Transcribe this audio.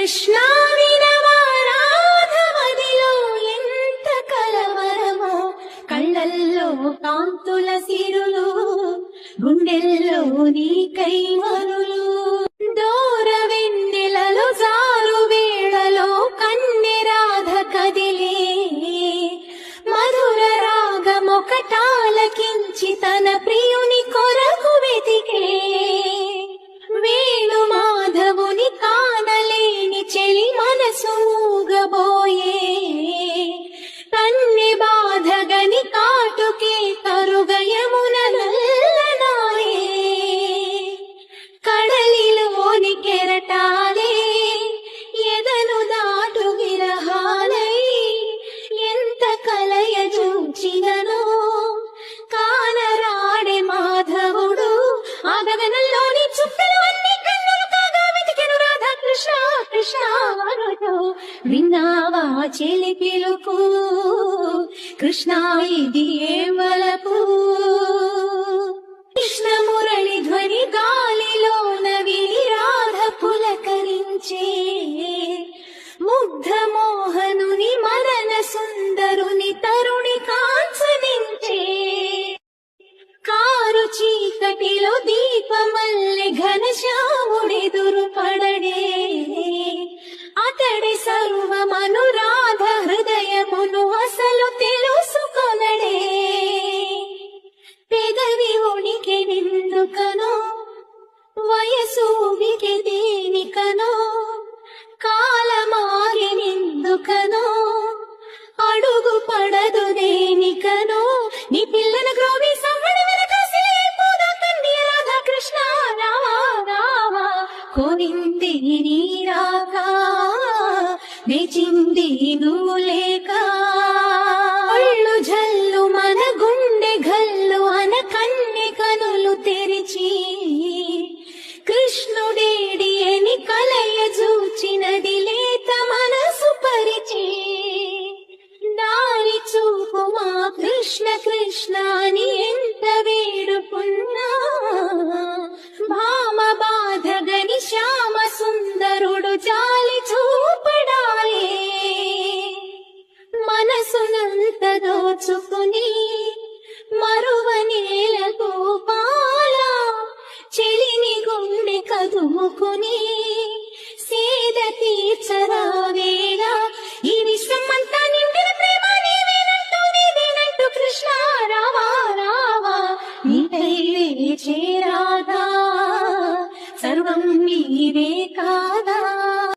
కృష్ణా వినవా రాధవనిలో ఎంత కలవరమో, కళ్ళల్లో కాంతుల సిరులు, గుండెల్లో నీ కైవరులు. దూర వెన్నెలలో జారు వేళలో కన్నె రాధ కదిలే, మధుర రాగమొకటాలకించి తన ప్రియుని కొరకు వెతికే. వేణు మాధవుని కానలేని చెలి మనసు ఊగబోయే, కన్నె బాధగని కాటుకే కరుగయమున నల్లనాయే. కడలిలోని కెరటాలే ఎదను దాటు విరహాలై, ఎంత కలయ చూచిననో కానరాడే మాధవుడు. ఆ గగనంలోని చుక్కలు అన్ని కన్నులు కాగా వెతికెను రాధా కృష్ణ కృష్ణ అనుతో. విన్నావా చెలి పిలుపు, కృష్ణ ఇది ఏ వలపు. కృష్ణ మురళి ధ్వని గాలిలోన విని రాధ పులకరించే, ముగ్ధ మోహనుని మదన సుందరుని తరుణి కాంచనించే. కారు చీకటిలో దీపమల్లె ఘనశ్యాముడెదురు పడడే, అతడి సర్వమను రాధ హృదయమును అసలు తెలుసుకొనడే. పెదవి ఉనికి నిందుకనో, వయసు ఉనికి దేనికనో, కాలమాగి నిందుకనో, అడుగు పడదు దేనికనో. నీ పిల్లల గ్రోవి సవ్వడ వెనకాసిలే పోదా కన్ని రాధా కృష్ణ రావా రావా. కోరింది నీ రాగా, నేచింది నువ్వు లేక.